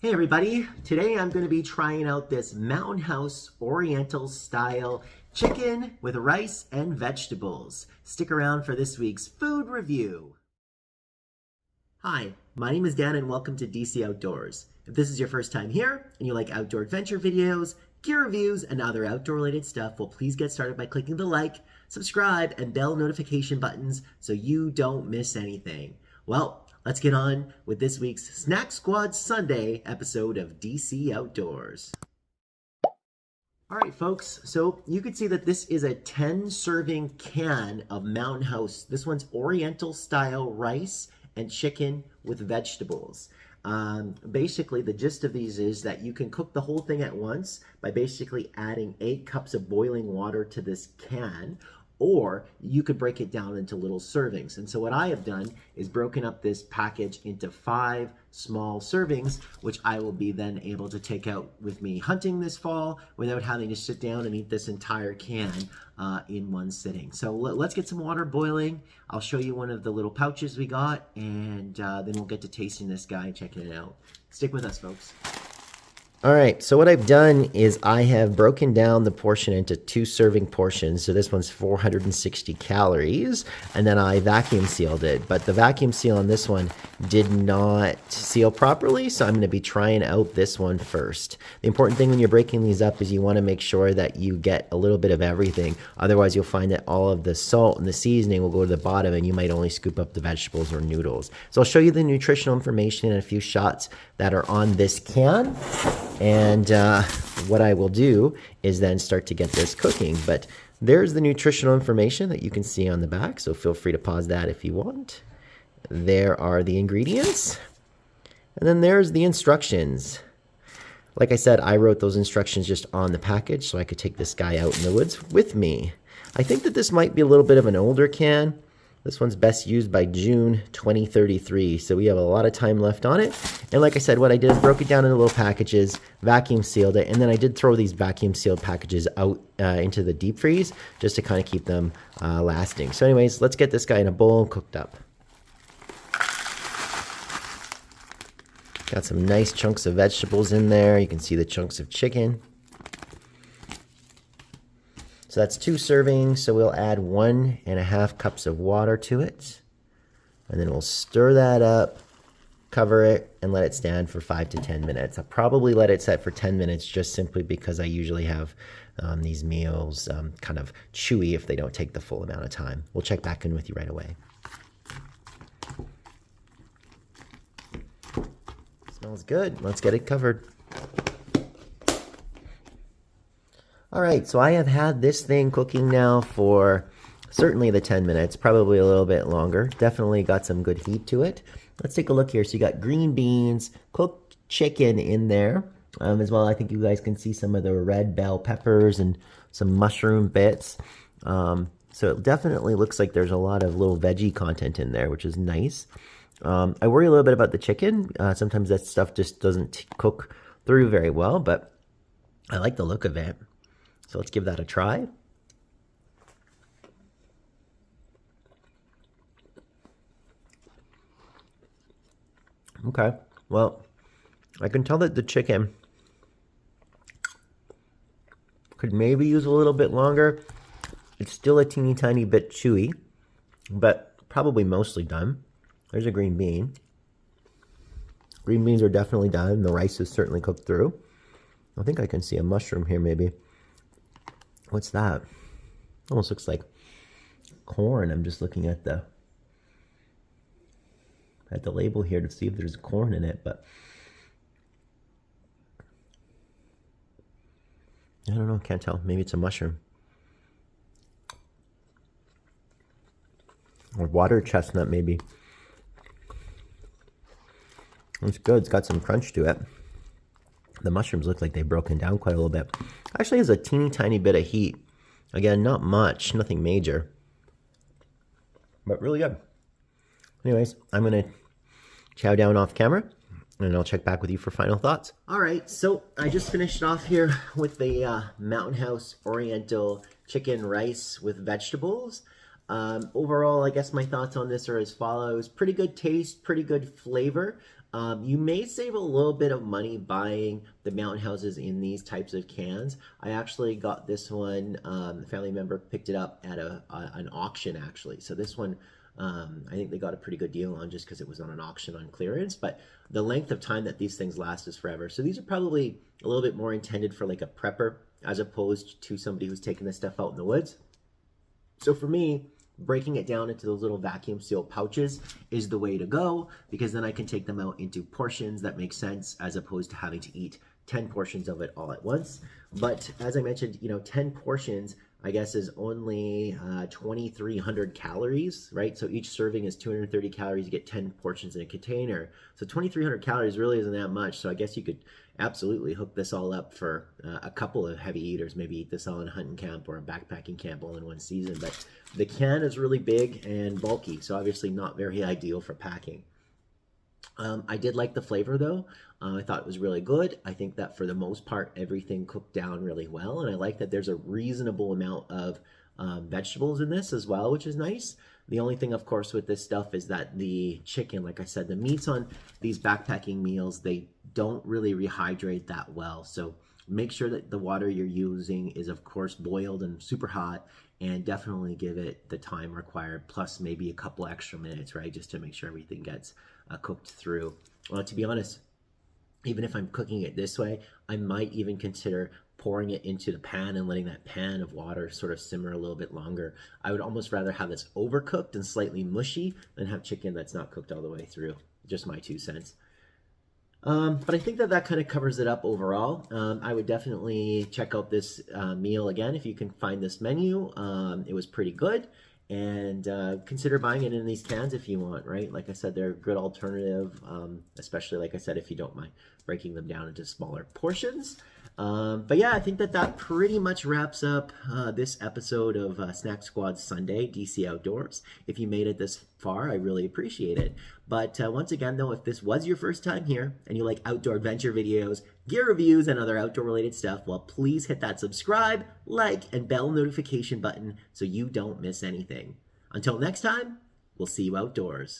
Hey everybody, today I'm going to be trying out this Mountain House Oriental Style Chicken with rice and vegetables. Stick around for this week's food review. Hi, my name is Dan and welcome to DC Outdoors. If this is your first time here and you like outdoor adventure videos, gear reviews, and other outdoor related stuff, well please get started by clicking the like, subscribe, and bell notification buttons so you don't miss anything. Well, let's get on with this week's Snacksquad Sunday episode of DC Outdoors. All right, folks, so you can see that this is a 10 serving can of Mountain House. This one's Oriental Style Rice and Chicken with vegetables. Basically, the gist of these is that you can cook the whole thing at once by basically adding 8 cups of boiling water to this can, or you could break it down into little servings. And so what I have done is broken up this package into 5 small servings, which I will be then able to take out with me hunting this fall without having to sit down and eat this entire can in one sitting. So let's get some water boiling. I'll show you one of the little pouches we got, and then we'll get to tasting this guy and checking it out. Stick with us, folks. All right, so what I've done is I have broken down the portion into 2 serving portions. So this one's 460 calories, and then I vacuum sealed it. But the vacuum seal on this one did not seal properly, so I'm going to be trying out this one first. The important thing when you're breaking these up is you want to make sure that you get a little bit of everything. Otherwise, you'll find that all of the salt and the seasoning will go to the bottom, and you might only scoop up the vegetables or noodles. So I'll show you the nutritional information and a few shots that are on this can. And what I will do is then start to get this cooking. But there's the nutritional information that you can see on the back, so feel free to pause that if you want. There are the ingredients. And then there's the instructions. Like I said, I wrote those instructions just on the package so I could take this guy out in the woods with me. I think that this might be a little bit of an older can. This one's best used by June 2033, so we have a lot of time left on it. And like I said, what I did is broke it down into little packages, vacuum sealed it, and then I did throw these vacuum sealed packages out into the deep freeze just to kind of keep them lasting. So anyways, let's get this guy in a bowl and cooked up. Got some nice chunks of vegetables in there. You can see the chunks of chicken. So that's 2 servings, so we'll add 1.5 cups of water to it. And then we'll stir that up, cover it, and let it stand for 5 to 10 minutes. I'll probably let it set for 10 minutes just simply because I usually have these meals kind of chewy if they don't take the full amount of time. We'll check back in with you right away. Smells good. Let's get it covered. All right, so I have had this thing cooking now for certainly the 10 minutes, probably a little bit longer. Definitely got some good heat to it. Let's take a look here. So you got green beans, cooked chicken in there as well. I think you guys can see some of the red bell peppers and some mushroom bits. So it definitely looks like there's a lot of little veggie content in there, which is nice. I worry a little bit about the chicken. Sometimes that stuff just doesn't cook through very well, but I like the look of it. So let's give that a try. Okay, well, I can tell that the chicken could maybe use a little bit longer. It's still a teeny tiny bit chewy, but probably mostly done. There's a green bean. Green beans are definitely done. The rice is certainly cooked through. I think I can see a mushroom here maybe. What's that? Almost looks like corn. I'm just looking at the label here to see if there's corn in it, but I don't know, can't tell. Maybe it's a mushroom. Or water chestnut maybe. It's good. It's got some crunch to it. The mushrooms look like they've broken down quite a little bit. Actually has a teeny tiny bit of heat. Again, not much, nothing major, but really good. Anyways, I'm going to chow down off camera and I'll check back with you for final thoughts. All right, so I just finished off here with the Mountain House Oriental Chicken Rice with vegetables. Overall, I guess my thoughts on this are as follows. Pretty good taste, pretty good flavor. You may save a little bit of money buying the mountain houses in these types of cans. I actually got this one, a family member picked it up at an auction actually. So this one, I think they got a pretty good deal on just because it was on an auction on clearance, but the length of time that these things last is forever. So these are probably a little bit more intended for like a prepper as opposed to somebody who's taking this stuff out in the woods. So for me, breaking it down into those little vacuum sealed pouches is the way to go, because then I can take them out into portions that make sense as opposed to having to eat 10 portions of it all at once. But as I mentioned, 10 portions, I guess, is only 2,300 calories, right? So each serving is 230 calories. You get 10 portions in a container. So 2,300 calories really isn't that much. So I guess you could absolutely hook this all up for a couple of heavy eaters, maybe eat this all in a hunting camp or a backpacking camp all in one season. But the can is really big and bulky, so obviously not very ideal for packing. I did like the flavor though. I thought it was really good. I think that for the most part, everything cooked down really well. And I like that there's a reasonable amount of vegetables in this as well, which is nice. The only thing, of course, with this stuff is that the chicken, like I said, the meats on these backpacking meals, they don't really rehydrate that well. So make sure that the water you're using is, of course, boiled and super hot, and definitely give it the time required, plus maybe a couple extra minutes, right? Just to make sure everything gets cooked through. Well, to be honest, even if I'm cooking it this way, I might even consider pouring it into the pan and letting that pan of water sort of simmer a little bit longer. I would almost rather have this overcooked and slightly mushy than have chicken that's not cooked all the way through. Just my 2 cents. But I think that kind of covers it up overall. I would definitely check out this meal again if you can find this menu. It was pretty good. And consider buying it in these cans if you want, right? Like I said, they're a good alternative, especially, like I said, if you don't mind breaking them down into smaller portions. But yeah, I think that pretty much wraps up this episode of Snacksquad Sunday, DC Outdoors. If you made it this far, I really appreciate it. But once again, though, if this was your first time here and you like outdoor adventure videos, gear reviews, and other outdoor-related stuff, well, please hit that subscribe, like, and bell notification button so you don't miss anything. Until next time, we'll see you outdoors.